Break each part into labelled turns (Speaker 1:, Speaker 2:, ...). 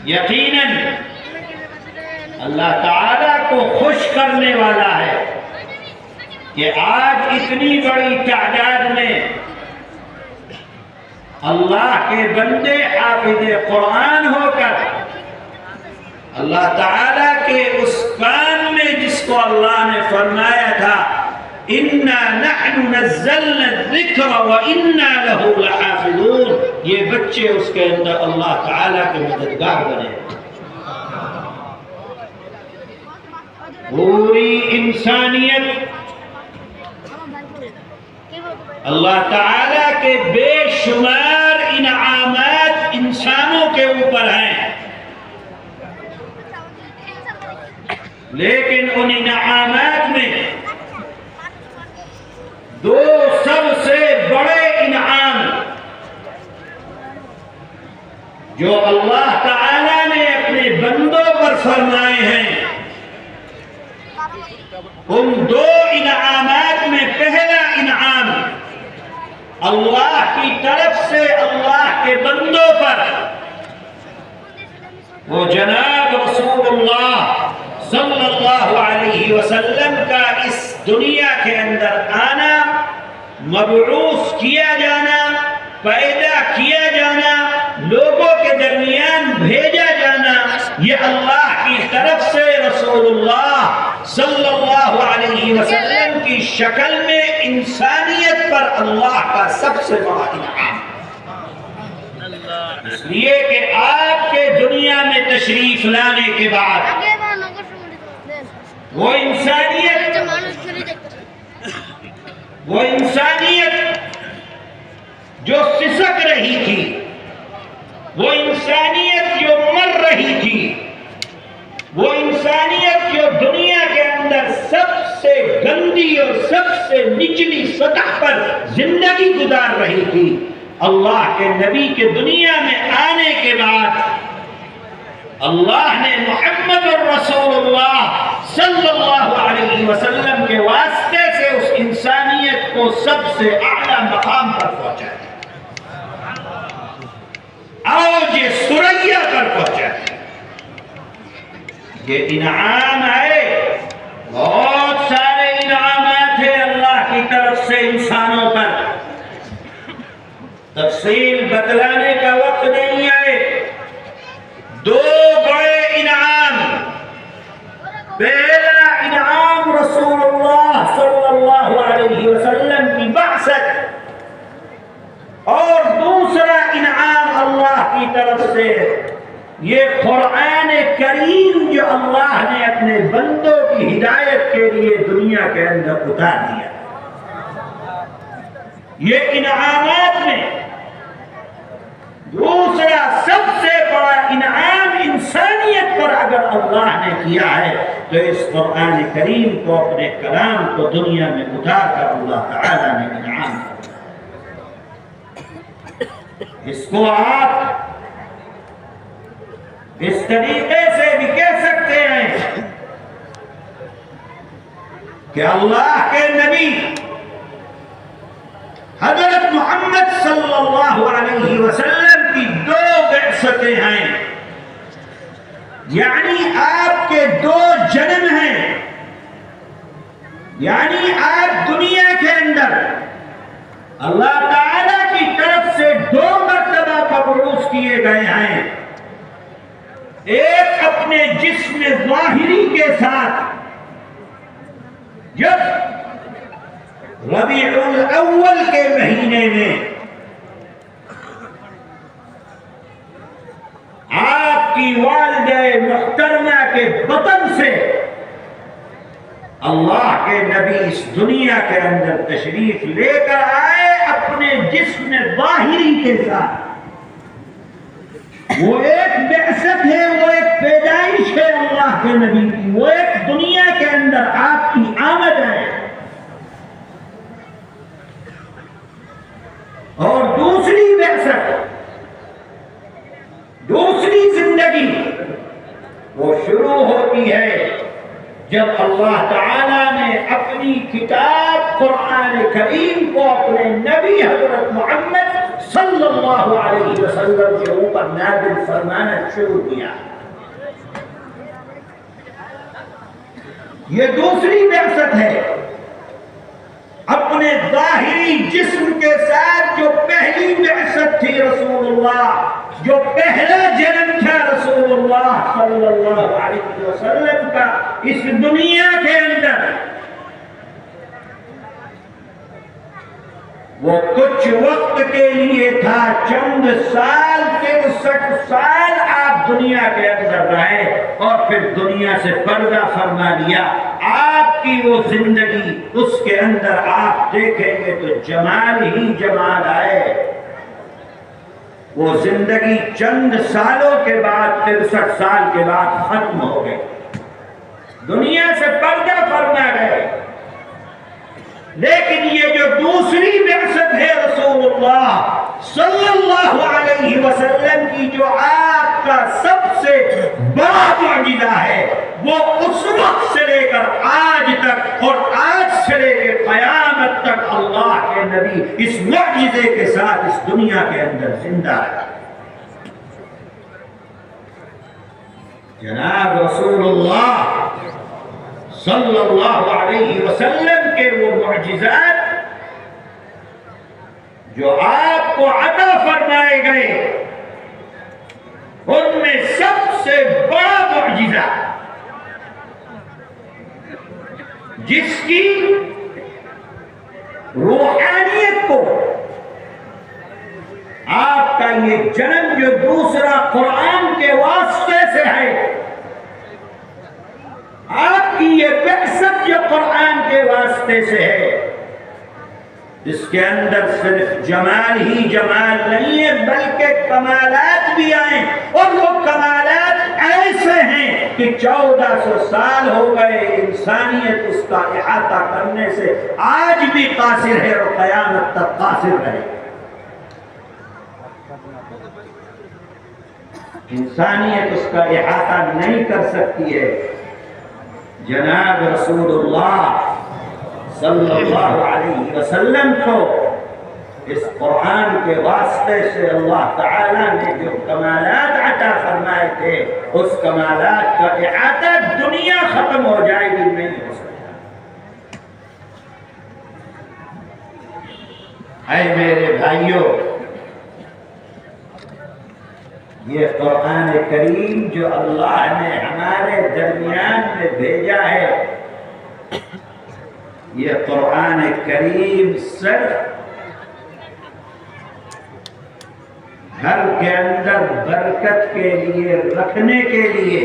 Speaker 1: یقیناً اللہ تعالیٰ کو خوش کرنے والا ہے کہ آج اتنی بڑی تعداد میں اللہ کے بندے حافظ قرآن ہو کر اللہ تعالیٰ کے اس کام میں جس کو اللہ نے فرمایا تھا اِنَّا نَحْنُ نَزَّلْنَا الذِّكْرَ وَإِنَّا لَهُ لَحَافِظُونَ، یہ بچے اس کے اندر اللہ تعالیٰ کے مددگار بنے۔ پوری انسانیت اللہ تعالیٰ کے بے شمار انعامات انسانوں کے اوپر ہیں، لیکن ان انعامات میں دو سب سے بڑے انعام جو اللہ تعالیٰ نے اپنے بندوں پر فرمائے ہیں، ان دو انعامات میں پہلا انعام اللہ کی طرف سے اللہ کے بندوں پر وہ جناب رسول اللہ صلی اللہ علیہ وسلم کا اس دنیا کے اندر آنا، مبعوث کیا جانا، پیدا کیا جانا، لوگوں کے درمیان بھیجا جانا، یہ اللہ کی طرف سے رسول اللہ صلی اللہ علیہ وسلم کی شکل میں انسانیت پر اللہ کا سب سے بڑا انعام، اس لیے کہ آپ کے دنیا میں تشریف لانے کے بعد وہ انسانیت جو سسک رہی تھی، وہ انسانیت جو مر رہی تھی، وہ انسانیت جو دنیا کے اندر سب سے گندی اور سب سے نچلی سطح پر زندگی گزار رہی تھی، اللہ کے نبی کے دنیا میں آنے کے بعد اللہ نے محمد الرسول اللہ صلی اللہ علیہ وسلم کے واسطے سے اس انسانیت کو سب سے اعلیٰ مقام پر پہنچایا، اوج ثریا پر پہنچایا۔ یہ انعام ہے، بہت سارے انعامات ہیں اللہ کی طرف سے انسانوں پر، تفصیل بتلانے کا وقت نہیں ہے۔ دو بڑے انعام، پہلا انعام رسول اللہ صلی اللہ علیہ وسلم کی بعثت، اور دوسرا انعام اللہ کی طرف سے یہ قرآن کریم جو اللہ نے اپنے بندوں کی ہدایت کے لیے دنیا کے اندر اتار دیا۔ یہ انعامات میں دوسرا سب سے بڑا انعام انسانیت پر اگر اللہ نے کیا ہے تو اس قرآن کریم کو، اپنے کلام کو دنیا میں اتار کر اللہ تعالیٰ نے انعام کیا۔ اس کو آپ اس طریقے سے بھی کہہ سکتے ہیں کہ اللہ کے نبی حضرت محمد صلی اللہ علیہ وسلم کی دو بعثتیں ہیں، یعنی آپ کے دو جنم ہیں، یعنی آپ دنیا کے اندر اللہ تعالیٰ کی طرف سے دو مرتبہ مبعوث کیے گئے ہیں، ایک اپنے جسم ظاہری کے ساتھ جب ربیع الاول کے مہینے میں آپ کی والدہ محترمہ کے بطن سے اللہ کے نبی اس دنیا کے اندر تشریف لے کر آئے اپنے جسم ظاہری کے ساتھ۔ وہ ایک بعثت ہے، وہ ایک پیدائش ہے اللہ کے نبی کی، وہ ایک دنیا کے اندر آپ کی آمد ہے، اور دوسری بعثت، دوسری زندگی وہ شروع ہوتی ہے جب اللہ تعالیٰ نے اپنی کتاب قرآن کریم کو اپنے نبی حضرت محمد صلی اللہ علیہ وسلم کے اوپر نازل فرمانا شروع کیا۔ یہ دوسری بعثت ہے۔ اپنے ظاہری جسم کے ساتھ جو پہلی بعثت تھی رسول اللہ، جو پہلا جنم تھا رسول اللہ صلی اللہ علیہ وسلم کا اس دنیا کے اندر، وہ کچھ وقت کے لیے تھا، چند سال، 63 سال آپ دنیا کے اندر رہے اور پھر دنیا سے پردہ فرما لیا۔ آپ کی وہ زندگی، اس کے اندر آپ دیکھیں گے تو جمال ہی جمال آئے۔ وہ زندگی چند سالوں کے بعد، 63 سال کے بعد ختم ہو گئی، دنیا سے پردہ فرما گئے۔ لیکن یہ جو دوسری بعثت ہے رسول اللہ صلی اللہ علیہ وسلم کی، جو آپ کا سب سے بڑا معجزہ ہے، وہ اس وقت سے لے کر آج تک اور آج سے لے کے قیامت تک اللہ کے نبی اس معجزے کے ساتھ اس دنیا کے اندر زندہ ہے۔ جناب رسول اللہ صلی اللہ علیہ وسلم کے وہ معجزات جو آپ کو عطا فرمائے گئے، ان میں سب سے بڑا معجزہ جس کی روحانیت کو آپ کا یہ جنم جو دوسرا قرآن کے واسطے سے ہے، آپ کی یہ بعثت جو قرآن کے واسطے سے ہے، اس کے اندر صرف جمال ہی جمال نہیں ہے بلکہ کمالات بھی آئیں، اور وہ کمالات ایسے ہیں کہ 1400 سال ہو گئے انسانیت اس کا احاطہ کرنے سے آج بھی قاصر ہے اور قیامت تک قاصر رہے۔ انسانیت اس کا احاطہ نہیں کر سکتی ہے۔ جناب رسول اللہ صلی اللہ علیہ وسلم کو اس قرآن کے واسطے سے اللہ تعالیٰ نے جو کمالات عطا فرمائے تھے، اس کمالات کا احاطہ دنیا ختم ہو جائے گی نہیں ہو سکتا۔ اے میرے بھائیوں، یہ قرآن کریم جو اللہ نے ہمارے درمیان میں بھیجا ہے، یہ قرآن کریم صرف گھر کے اندر برکت کے لیے رکھنے کے لیے،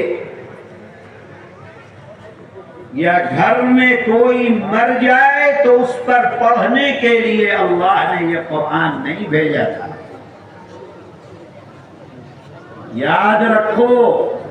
Speaker 1: یا گھر میں کوئی مر جائے تو اس پر پڑھنے کے لیے اللہ نے یہ قرآن نہیں بھیجا تھا۔ یاد رکھو،